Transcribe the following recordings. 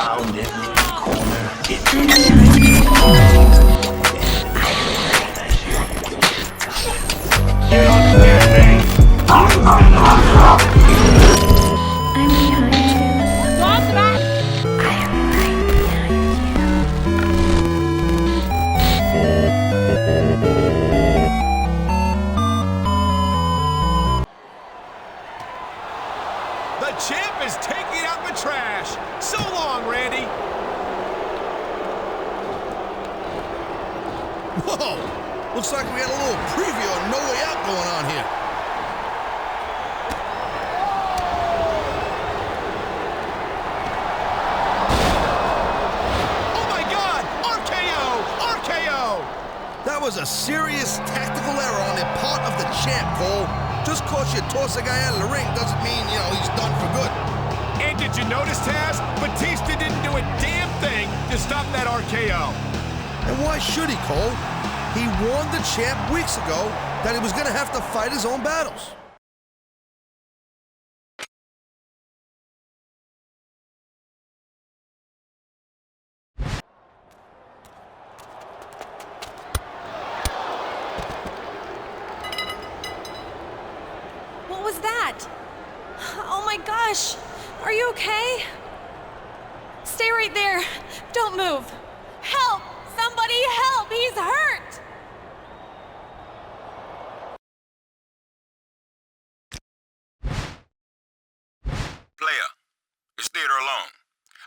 found in the corner. You understand me? I'm behind you. What's that? I am right behind The champ is taking out the trash. So long, Randy. Whoa! Looks like we got a little preview of No Way Out going on here. Oh my God! RKO! RKO! That was a serious tactical error on the part of the champ, Cole. Just cause you toss a guy out of the ring doesn't mean, he's done for good. And did you notice, Taz? Batista didn't do a damn thing to stop that RKO. And why should he, Cole? He warned the champ weeks ago that he was going to have to fight his own battles. What was that? Oh my gosh! Are you okay? Stay right there. Don't move. Help! Somebody help! He's hurt! Player, it's theater alone.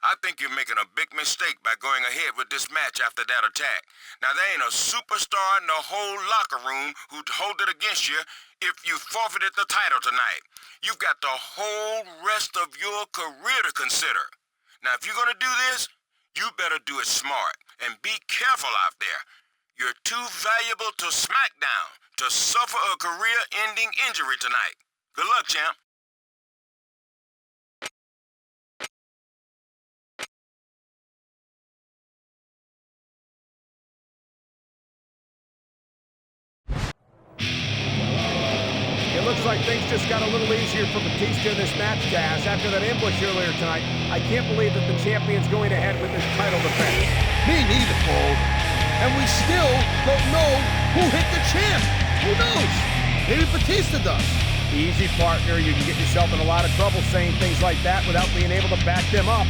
I think you're making a big mistake by going ahead with this match after that attack. Now, there ain't a superstar in the whole locker room who'd hold it against you if you forfeited the title tonight. You've got the whole rest of your career to consider. Now, if you're gonna do this, you better do it smart and be careful out there. You're too valuable to Smackdown to suffer a career-ending injury tonight. Good luck, champ. It looks like things just got a little easier for Batista in this match, Taz. After that ambush earlier tonight, I can't believe that the champion's going ahead with this title defense. Me neither, Cole. And we still don't know who hit the champ. Who knows? Maybe Batista does. Easy, partner. You can get yourself in a lot of trouble saying things like that without being able to back them up.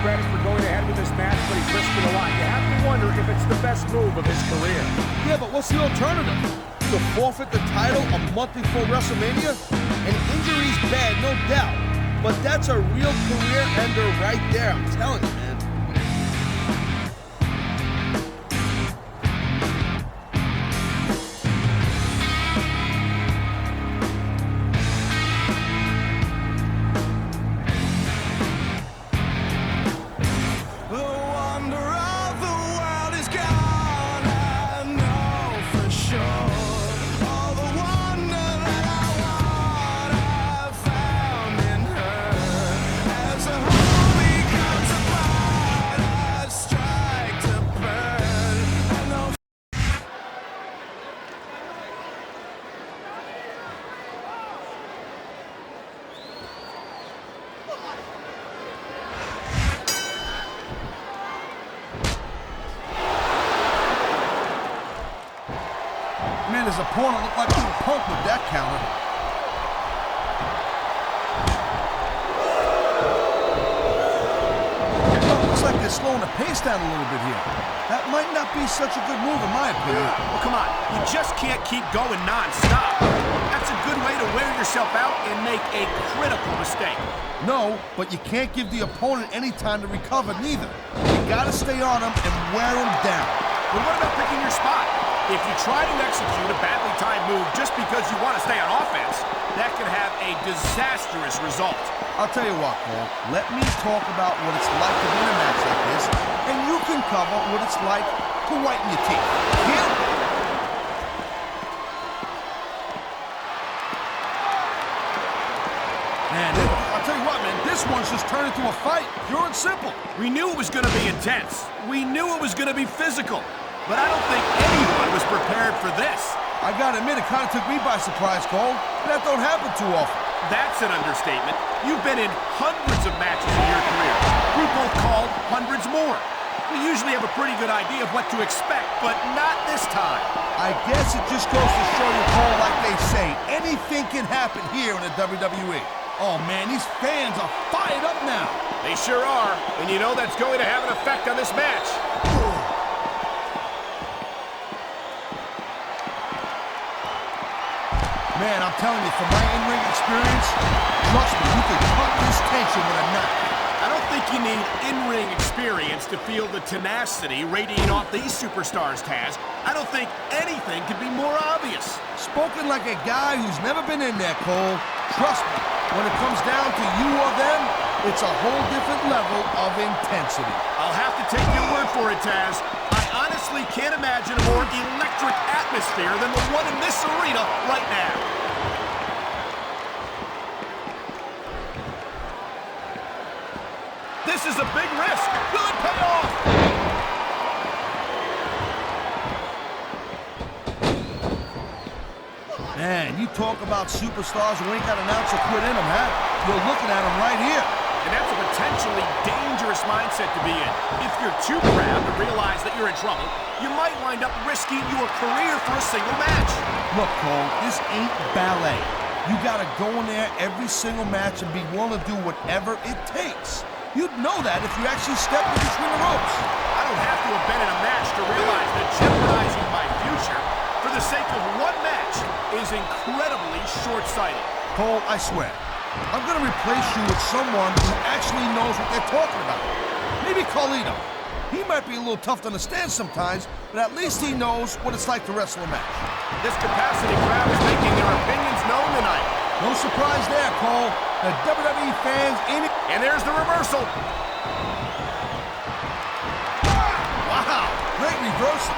Credit for going ahead with this match, but he's risking a lot. You have to wonder if it's the best move of his career. Yeah, but what's the alternative? To forfeit the title a month before WrestleMania? An injury's bad, no doubt. But that's a real career ender right there, I'm telling you, man. As a homie comes apart. his opponent looked like a punk with that counter. Looks like they're slowing the pace down a little bit here. That might not be such a good move in my opinion. Well, come on. You just can't keep going non-stop. That's a good way to wear yourself out and make a critical mistake. No, but you can't give the opponent any time to recover neither. You gotta stay on him and wear him down. But what about picking your spot? If you try to execute a badly timed move just because you want to stay on offense, that could have a disastrous result. I'll tell you what, Cole. Let me talk about what it's like to win a match like this, and you can cover what it's like to whiten your teeth. Yeah? Man, I'll tell you what, man, this one's just turned into a fight. Pure and simple. We knew it was going to be intense. We knew it was going to be physical. But I don't think anyone was prepared for this. I gotta admit, it kind of took me by surprise, Cole. That don't happen too often. That's an understatement. You've been in hundreds of matches in your career. We both called hundreds more. We usually have a pretty good idea of what to expect, but not this time. I guess it just goes to show you, Cole, like they say, anything can happen here in the WWE. Oh, man, these fans are fired up now. They sure are, and you know that's going to have an effect on this match. Man, I'm telling you, from my in-ring experience, trust me, you can cut this tension with a knife. I don't think you need in-ring experience to feel the tenacity radiating off these superstars, Taz. I don't think anything could be more obvious. Spoken like a guy who's never been in there, Cole. Trust me, when it comes down to you or them, it's a whole different level of intensity. I'll have to take your word for it, Taz. I honestly can't imagine a more electric atmosphere than the one in this arena right now. This is a big risk. Will it pay off? Man, you talk about superstars who ain't got an ounce of quit in them, huh? You're looking at them right here. And that's a potentially dangerous mindset to be in. If you're too proud to realize that you're in trouble, you might wind up risking your career for a single match. Look, Cole, this ain't ballet. You gotta go in there every single match and be willing to do whatever it takes. You'd know that if you actually stepped in between the ropes. I don't have to have been in a match to realize that jeopardizing my future for the sake of one match is incredibly short-sighted. Cole, I swear, I'm gonna replace you with someone who actually knows what they're talking about. Maybe Carlito. He might be a little tough to understand sometimes, but at least he knows what it's like to wrestle a match. This capacity crowd is making their opinions known tonight. No surprise there, Cole. The WWE fans in it. And there's the reversal. Wow, great reversal.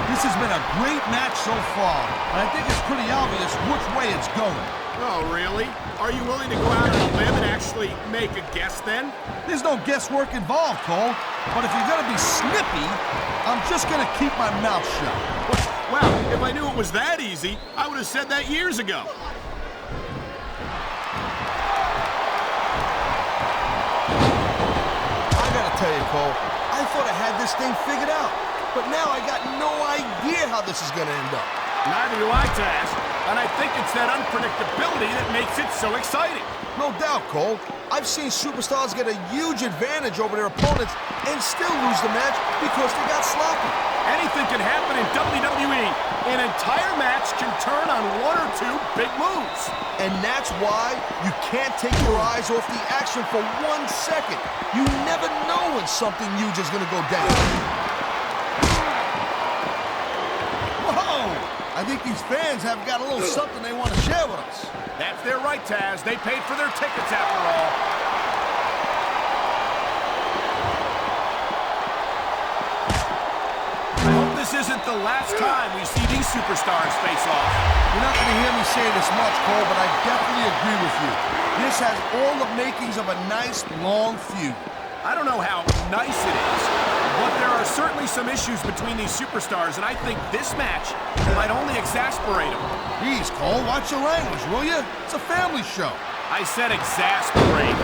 This has been a great match so far, and I think it's pretty obvious which way it's going. Oh, really? Are you willing to go out on a limb and actually make a guess then? There's no guesswork involved, Cole. But if you're gonna be snippy, I'm just gonna keep my mouth shut. Well, if I knew it was that easy, I would have said that years ago. I gotta tell you, Cole, I thought I had this thing figured out. But now I got no idea how this is gonna end up. Neither do I, Taz. And I think it's that unpredictability that makes it so exciting. No doubt, Cole. I've seen superstars get a huge advantage over their opponents and still lose the match because they got sloppy. Anything can happen in WWE. An entire match can turn on one or two big moves. And that's why you can't take your eyes off the action for 1 second. You never know when something huge is gonna go down. Whoa! I think these fans have got a little something they want to share with us. That's their right, Taz. They paid for their tickets after all. I hope this isn't the last time we see these superstars face off. You're not going to hear me say this much, Cole, but I definitely agree with you. This has all the makings of a nice, long feud. I don't know how nice it is, but there are certainly some issues between these superstars, and I think this match might only exasperate them. Jeez, Cole, watch your language, will you? It's a family show. I said exasperate,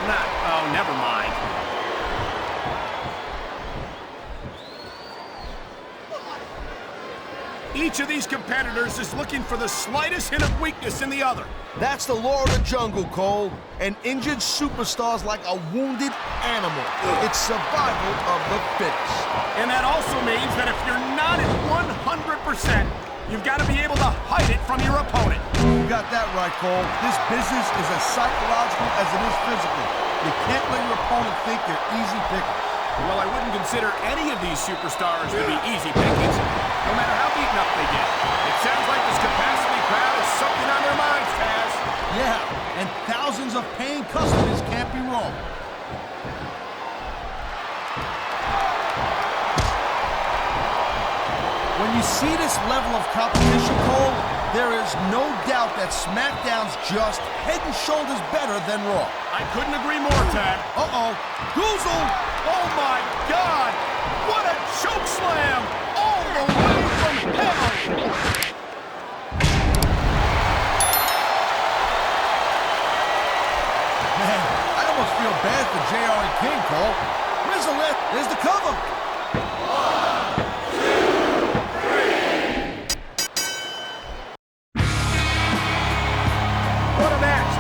not, oh, never mind. Each of these competitors is looking for the slightest hint of weakness in the other. That's the law of the jungle, Cole. An injured superstar's like a wounded animal. It's survival of the fittest. And that also means that if you're not at 100%, you've got to be able to hide it from your opponent. You got that right, Cole. This business is as psychological as it is physical. You can't let your opponent think you're easy pickings. Well, I wouldn't consider any of these superstars to be easy pickings, no matter how beaten up they get. It sounds like this capacity crowd has something on their minds, Taz. Yeah, and thousands of paying customers can't be wrong. When you see this level of competition, Cole, there is no doubt that SmackDown's just head and shoulders better than Raw. I couldn't agree more, Tad. Uh-oh. Goozle! Oh, my God! What a choke slam! All the way from hell! Man, I almost feel bad for JR and King, Cole. Where's the left? There's the cover.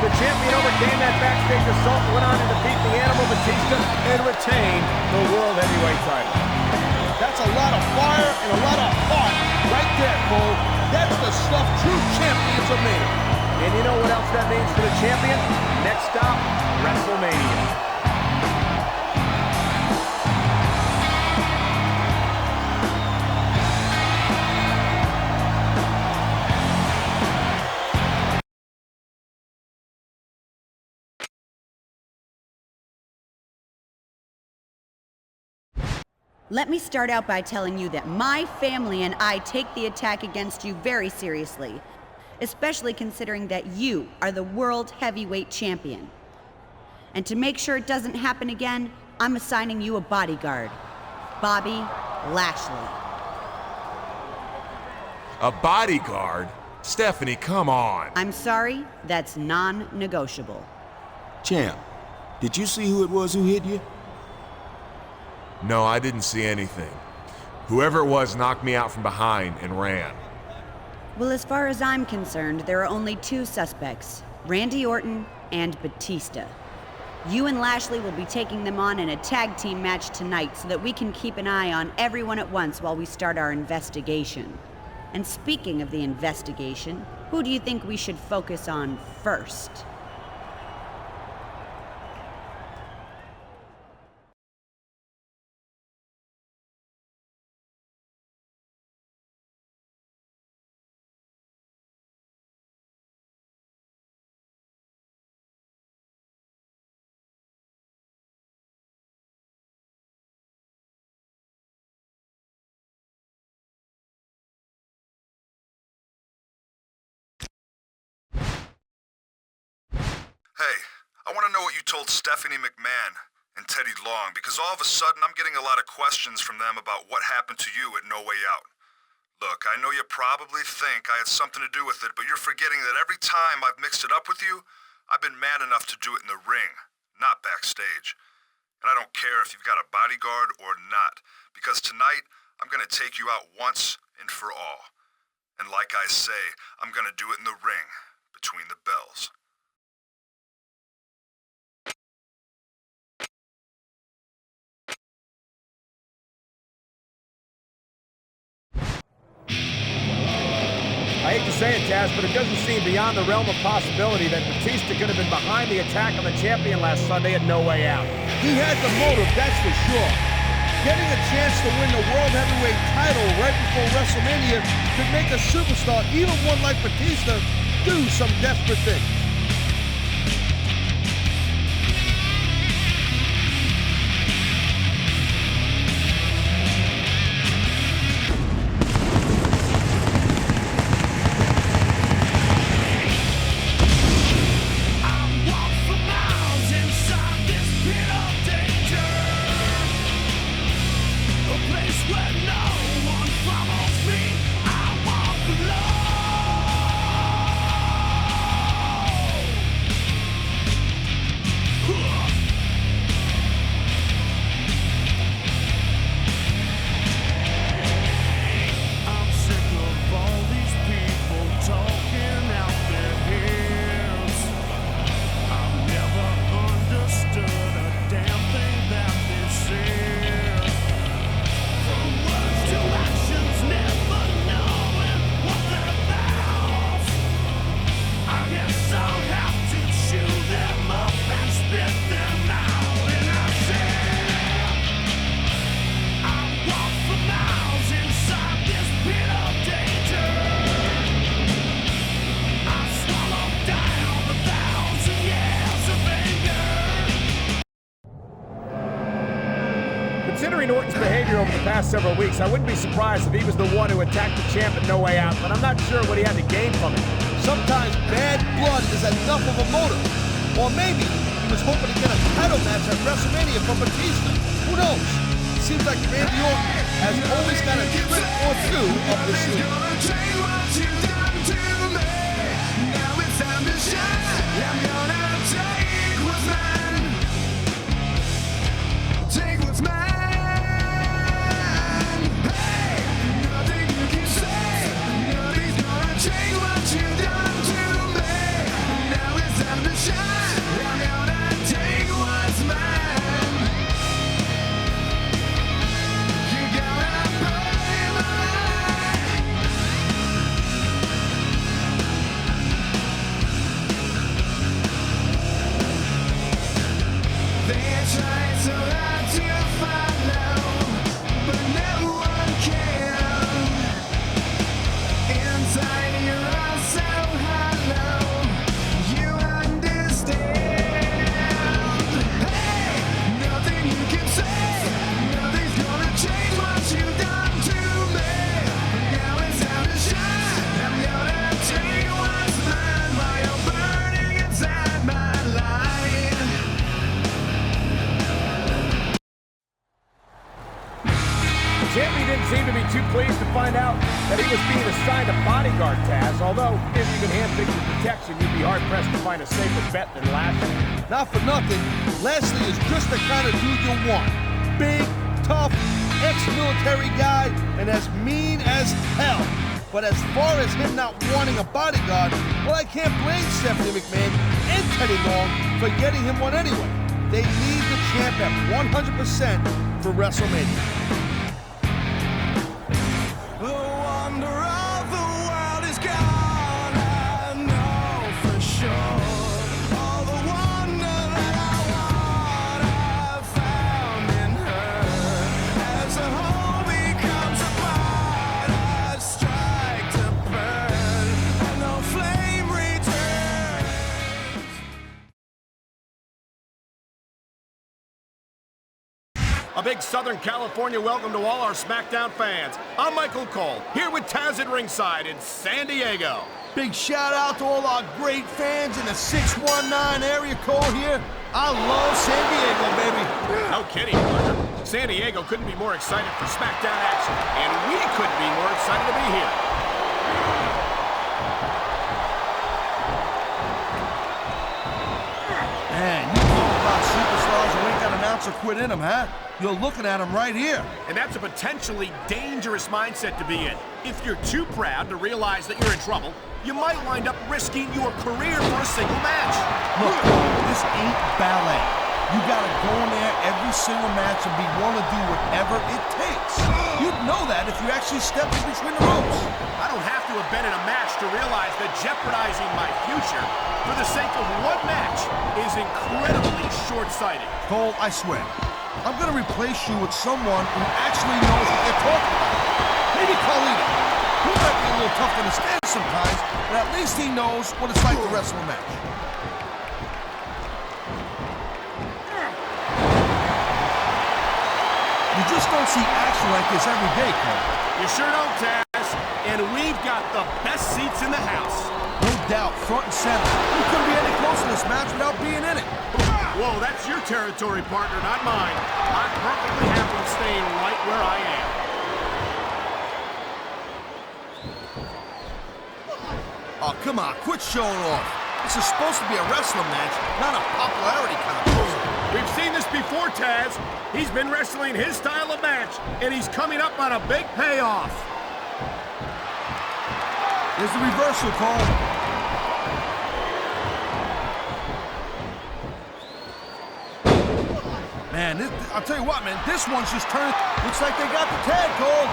The champion overcame that backstage assault, went on to defeat the Animal Batista, and retain the World Heavyweight title. That's a lot of fire and a lot of heart right there, Cole. That's the stuff true champions are made of. And you know what else that means for the champion? Next stop, WrestleMania. Let me start out by telling you that my family and I take the attack against you very seriously, especially considering that you are the World Heavyweight Champion. And to make sure it doesn't happen again, I'm assigning you a bodyguard, Bobby Lashley. A bodyguard? Stephanie, come on. I'm sorry, that's non-negotiable. Champ, did you see who it was who hit you? No, I didn't see anything. Whoever it was knocked me out from behind and ran. Well, as far as I'm concerned, there are only two suspects, Randy Orton and Batista. You and Lashley will be taking them on in a tag team match tonight so that we can keep an eye on everyone at once while we start our investigation. And speaking of the investigation, who do you think we should focus on first? Hey, I want to know what you told Stephanie McMahon and Teddy Long, because all of a sudden I'm getting a lot of questions from them about what happened to you at No Way Out. Look, I know you probably think I had something to do with it, but you're forgetting that every time I've mixed it up with you, I've been mad enough to do it in the ring, not backstage. And I don't care if you've got a bodyguard or not, because tonight I'm going to take you out once and for all. And like I say, I'm going to do it in the ring, between the bells. I hate to say it, Taz, but it doesn't seem beyond the realm of possibility that Batista could have been behind the attack on the champion last Sunday at No Way Out. He had the motive, that's for sure. Getting a chance to win the World Heavyweight title right before WrestleMania could make a superstar, even one like Batista, do some desperate things. past several weeks, I wouldn't be surprised if he was the one who attacked the champ at No Way Out, but I'm not sure what he had to gain from it. Sometimes bad blood is enough of a motive. Or maybe he was hoping to get a title match at WrestleMania from Batista. Who knows? It seems like Randy Orton has always got a trick or two up his sleeve. Champion didn't seem to be too pleased to find out that he was being assigned a bodyguard, Taz, although if you could handpick your protection, you'd be hard-pressed to find a safer bet than Lashley. Not for nothing, Lashley is just the kind of dude you want. Big, tough, ex-military guy, and as mean as hell. But as far as him not wanting a bodyguard, well, I can't blame Stephanie McMahon and Teddy Long for getting him one anyway. They need the champ at 100% for WrestleMania. A big Southern California welcome to all our Smackdown fans. I'm Michael Cole, here with Taz at ringside in San Diego. Big shout out to all our great fans in the 619 area code here. I love San Diego, baby. No kidding, partner. San Diego couldn't be more excited for Smackdown action, and we couldn't be more excited to be here. Man, you talk about superstars who ain't got an ounce of quit in them, huh? You're looking at them right here. And that's a potentially dangerous mindset to be in. If you're too proud to realize that you're in trouble, you might wind up risking your career for a single match. Look, this ain't ballet. You gotta go in there every single match and be willing to do whatever it takes. You'd know that if you actually stepped in between the ropes. I don't have to have been in a match to realize that jeopardizing my future for the sake of one match is incredibly short-sighted. Cole, I swear, I'm gonna replace you with someone who actually knows what they're talking about. Maybe Carlito. He might be a little tough to understand sometimes, but at least he knows what it's like to wrestle a match. You just don't see action like this every day, Cole. You sure don't, Taz. And we've got the best seats in the house. No doubt, front and center. You couldn't be any closer to this match without being in it. Whoa, that's your territory, partner, not mine. I'm perfectly happy staying right where I am. Oh, come on, quit showing off. This is supposed to be a wrestling match, not a popularity contest. We've seen this before, Taz. He's been wrestling his style of match, and he's coming up on a big payoff. Here's the reversal, Cole. Man, I'll tell you what, man, this one's just turned. Looks like they got the tag, Cole.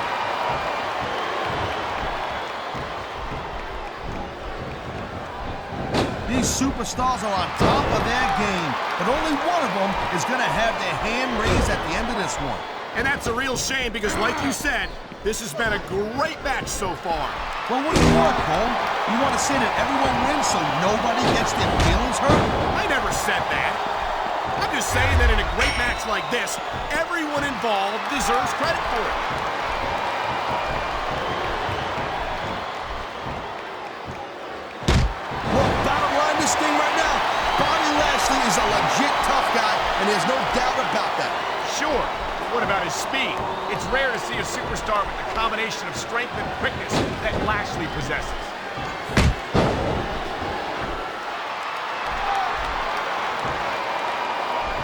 These superstars are on top of their game, but only one of them is going to have their hand raised at the end of this one. And that's a real shame because, like you said, this has been a great match so far. Well, what do you want, Cole? You want to say that everyone wins so nobody gets their feelings hurt? I never said that. I'm just saying that in a great match like this, everyone involved deserves credit for it. about his speed. It's rare to see a superstar with the combination of strength and quickness that Lashley possesses.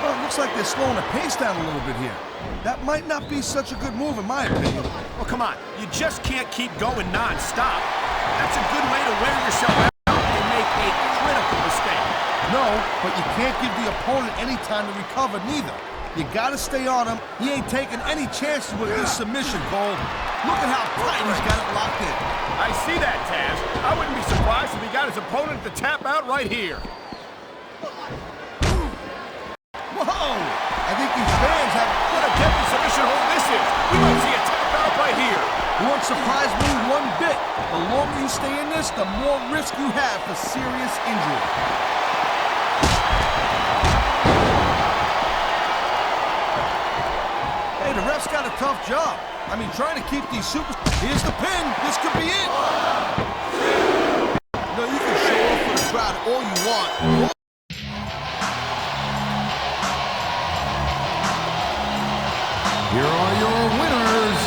Well, it looks like they're slowing the pace down a little bit here. That might not be such a good move, in my opinion. Well, come on. You just can't keep going non-stop. That's a good way to wear yourself out and make a critical mistake. No, but you can't give the opponent any time to recover, neither. You gotta stay on him. He ain't taking any chances with this submission, Cole. Look at how tight he's got it locked in. I see that, Taz. I wouldn't be surprised if he got his opponent to tap out right here. Whoa! I think these fans have... What a deadly submission hold this is. We might see a tap out right here. It won't surprise me one bit. The longer you stay in this, the more risk you have for serious injury. Hey, the ref's got a tough job. I mean, trying to keep these super... Here's the pin. This could be it. No, you can show off for the crowd all you want. Here are your winners,